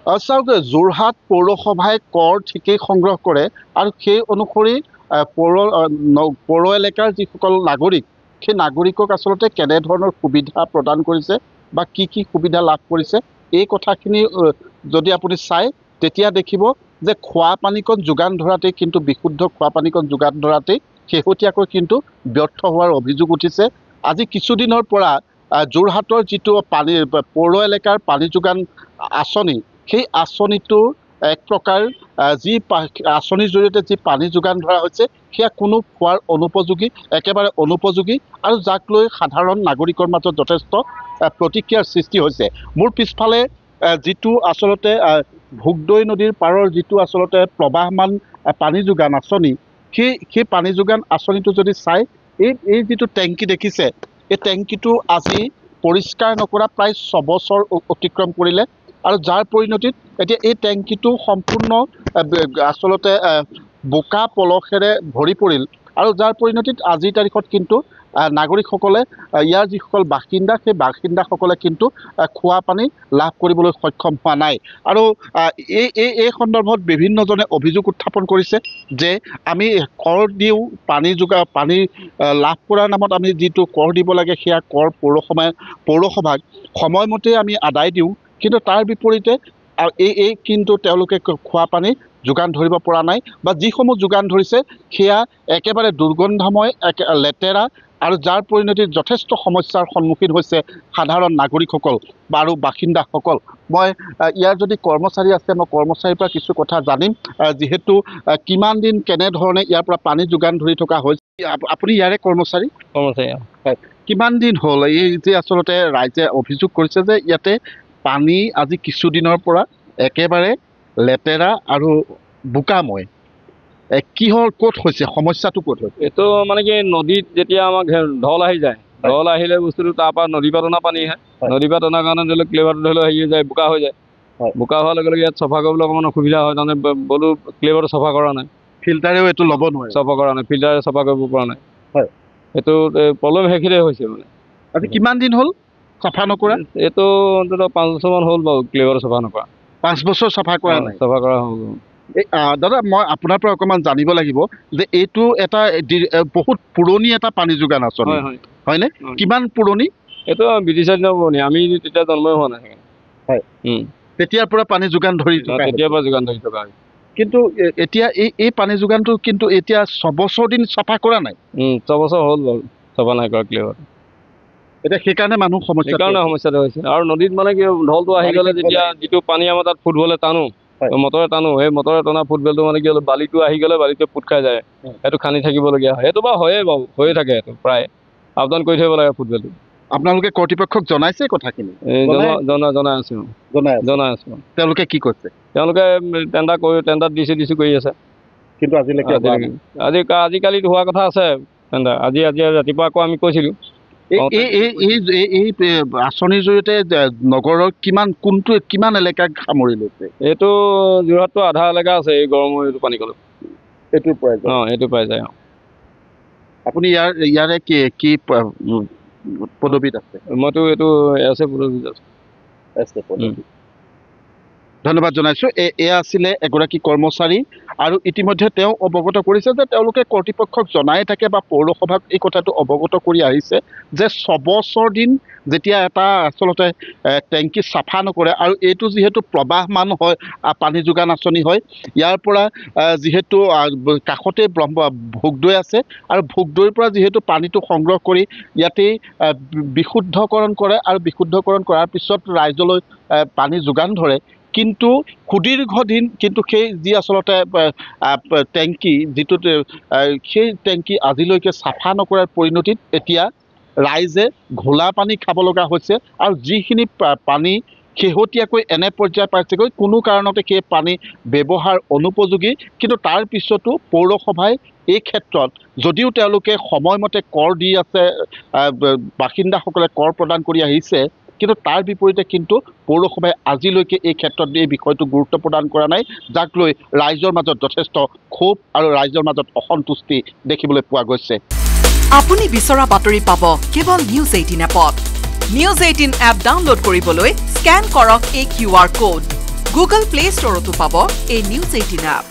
চাওক যোৰহাট পৌৰসভাই কৰ ঠিকেই সংগ্ৰহ কৰে আৰু সেই অনুসৰি পৌৰ এলেকাৰ যিসকল নাগৰিক সেই নাগৰিকক আচলতে কেনেধৰণৰ সুবিধা প্ৰদান কৰিছে বা কি সুবিধা লাভ কৰিছে এই কথাখিনি যদি আপুনি চায় তেতিয়া দেখিব যে খোৱা পানীকণ যোগান ধৰাতেই কিন্তু বিশুদ্ধ খোৱা পানীকণ যোগান ধৰাতেই শেহতীয়াকৈ কিন্তু ব্যৰ্থ হোৱাৰ অভিযোগ উঠিছে। আজি কিছুদিনৰ পৰা যোৰহাটৰ যিটো পৌৰ এলেকাৰ পানী যোগান আঁচনি সেই আঁচনিটোৰ এক প্ৰকাৰ যি আঁচনিৰ জৰিয়তে যি পানী যোগান ধৰা হৈছে সেয়া কোনো খোৱাৰ অনুপযোগী, একেবাৰে অনুপযোগী আৰু যাক লৈ সাধাৰণ নাগৰিকৰ মাজত যথেষ্ট প্ৰতিক্ৰিয়াৰ সৃষ্টি হৈছে। মোৰ পিছফালে যিটো আচলতে ভোগদৈ নদীৰ পাৰৰ যিটো আচলতে প্ৰবাহমান পানী যোগান আঁচনি সেই পানী যোগান আঁচনিটো যদি চাই এই যিটো টেংকি দেখিছে এই টেংকিটো আজি পৰিষ্কাৰ নকৰা প্ৰায় 6 বছৰ অতিক্ৰম কৰিলে আৰু যাৰ পৰিণতিত এতিয়া এই টেংকিটো সম্পূৰ্ণ আচলতে বোকা পলসেৰে ভৰি পৰিল আৰু যাৰ পৰিণতিত আজিৰ তাৰিখত কিন্তু নাগৰিকসকলে ইয়াৰ যিসকল বাসিন্দা সেই বাসিন্দাসকলে কিন্তু খোৱা পানী লাভ কৰিবলৈ সক্ষম হোৱা নাই। আৰু এই সন্দৰ্ভত বিভিন্নজনে অভিযোগ উত্থাপন কৰিছে যে আমি কৰ দিওঁ পানী লাভ কৰাৰ নামত আমি যিটো কৰ দিব লাগে সেয়া কৰ পৌৰসভাক সময়মতে আমি আদায় দিওঁ, কিন্তু তাৰ বিপৰীতে কিন্তু তেওঁলোকে খোৱা পানী যোগান ধৰিব পৰা নাই বা যিসমূহ যোগান ধৰিছে সেয়া একেবাৰে দুৰ্গন্ধময় লেতেৰা আৰু যাৰ পৰিণতিত যথেষ্ট সমস্যাৰ সন্মুখীন হৈছে সাধাৰণ নাগৰিকসকল বা আৰু বাসিন্দাসকল। মই ইয়াৰ যদি কৰ্মচাৰী আছে মই কৰ্মচাৰীৰ পৰা কিছু কথা জানিম, যিহেতু কিমান দিন কেনেধৰণে ইয়াৰ পৰা পানী যোগান ধৰি থকা হৈছে। আপুনি ইয়াৰে কৰ্মচাৰী হয়, কিমান দিন হ'ল এই যে আচলতে ৰাইজে অভিযোগ কৰিছে যে ইয়াতে পানী আজি কিছুদিনৰ পৰা একেবাৰে লেতেৰা আৰু বোকাময়, কিহৰ ক'ত হৈছে সমস্যাটো ক'ত হৈছে? এইটো মানে কি নদীত যেতিয়া আমাক ঢল আহি যায়, ঢল আহিলে বস্তুটো তাৰপৰা নদীৰ পৰা টনা পানী আহে, নদীৰ পৰা টনাৰ কাৰণে ধৰি লওক ক্লেভাৰটো ধৰি লওক হেৰি হৈ যায়, বোকা হৈ যায়। বোকা হোৱাৰ লগে লগে ইয়াত চফা কৰিবলৈ অকণমান অসুবিধা হয়, তাৰমানে বলো ক্লেভাৰটো চফা কৰা নাই, ফিল্টাৰেও এইটো ল'ব নোৱাৰে, চফা কৰা নাই, ফিল্টাৰে চফা কৰিব পৰা নাই। হয়, এইটো প্ৰব্লেম সেইখিনিয়ে হৈছে মানে। আজি কিমান দিন হ'ল চাফা নকৰা? এইটো অন্ততঃ 5 বছৰমান হ'ল বাৰু ক্লেভাৰ চফা নকৰা। 5 বছৰ চাফা কৰা নাই? চাফা কৰা হ'ল। দাদা মই আপোনাৰ পৰা অকণমান জানিব লাগিব যে এইটো এটা বহুত পুৰণি এটা পানী যোগান আঁচনি হয়নে? কিমান পুৰণি? এইটো ব্ৰিটিছৰ দিনৰ পুৰণি, আমি তেতিয়া জন্মই হোৱা নাই। হয়, তেতিয়াৰ পৰা পানী যোগান ধৰি তেতিয়াৰ পৰা যোগান ধৰি থকা। কিন্তু এতিয়া এই পানী যোগানটো কিন্তু এতিয়া 6 বছৰ দিন চাফা কৰা নাই। 6 বছৰ হ'ল বাৰু চাফা নাই কৰা ক্লেভাৰ। এতিয়া সেইকাৰণে মানুহ সমস্যাটো হৈছে। আৰু নদীত মানে কি ঢলটো আহি গ'লে যেতিয়া যিটো পানী আমাৰ তাত ফুটবলে টানো, মটৰে টানো, সেই মটৰে টনা ফুটবলটো মানে কি হ'ল বালিটো আহি গ'লে বালিটো পুট খাই যায়, সেইটো খান্দি থাকিবলগীয়া হয়। সেইটো বাৰু হয়ে বাৰু, হৈয়ে থাকে, সেইটো প্ৰায় আপ-ডাউন কৰি থাকিব লাগে ফুটবলটো। আপোনালোকে কৰ্তৃপক্ষক জনাইছে কথাখিনি? জনাই আছো। তেওঁলোকে কি কৈছে? তেওঁলোকে টেণ্ডাৰ দিছো কৰি আছে, কিন্তু আজিকালি হোৱা কথা আছে টেণ্ডাৰ। আজি ৰাতিপুৱা আকৌ আমি কৈছিলো। এই আঁচনিৰ জৰিয়তে নগৰৰ কিমান এলেকাক সামৰি লৈছে? এইটো যোৰহাটটো আধা এলেকা আছে এই গৰমৰ এইটো পানী কলত। এইটো পাই যায়? এইটো পাই যায়। আপুনি ইয়াৰে কি পদবীত আছে? মইতো এইটো আছে পদবীত আছে। ধন্যবাদ জনাইছোঁ। এয়া আছিলে এগৰাকী কৰ্মচাৰী আৰু ইতিমধ্যে তেওঁ অৱগত কৰিছে যে তেওঁলোকে কৰ্তৃপক্ষক জনাই থাকে বা পৌৰসভাক এই কথাটো অৱগত কৰি আহিছে যে 6 বছৰ দিন যেতিয়া এটা আচলতে টেংকি চাফা নকৰে আৰু এইটো যিহেতু প্ৰবাহমান হয় পানী যোগান আঁচনি হয়, ইয়াৰ পৰা যিহেতু কাষতে ভোগদৈ আছে আৰু ভোগদৈৰ পৰা যিহেতু পানীটো সংগ্ৰহ কৰি ইয়াতেই বিশুদ্ধকৰণ কৰে আৰু বিশুদ্ধকৰণ কৰাৰ পিছত ৰাইজলৈ পানী যোগান ধৰে, কিন্তু সুদীৰ্ঘ দিন কিন্তু সেই যি আচলতে টেংকি যিটো সেই টেংকি আজিলৈকে চাফা নকৰাৰ পৰিণতিত এতিয়া ৰাইজে ঘোলা পানী খাব লগা হৈছে আৰু যিখিনি পানী শেহতীয়াকৈ এনে পৰ্যায় পাইছেগৈ কোনো কাৰণতে সেই পানী ব্যৱহাৰ অনুপযোগী, কিন্তু তাৰ পিছতো পৌৰসভাই এই ক্ষেত্ৰত যদিও তেওঁলোকে সময়মতে কৰ দি আছে, বাসিন্দাসকলে কৰ প্ৰদান কৰি আহিছে, কিন্তু তাৰ বিপৰীতে কিন্তু পৌৰসভাই আজিলৈকে এই ক্ষেত্ৰত এই বিষয়টো গুৰুত্ব প্ৰদান কৰা নাই, যাক লৈ ৰাইজৰ মাজত যথেষ্ট ক্ষোভ আৰু ৰাইজৰ মাজত অসন্তুষ্টি দেখিবলৈ পোৱা গৈছে। আপুনি বিচৰা বাতৰি পাব কেৱল নিউজ 18 এপত। নিউজ 18 এপ ডাউনলোড কৰিবলৈ স্ক্যান কৰক এই QR কোড। গুগল প্লে ষ্টৰতো পাব এই নিউজ 18 এপ।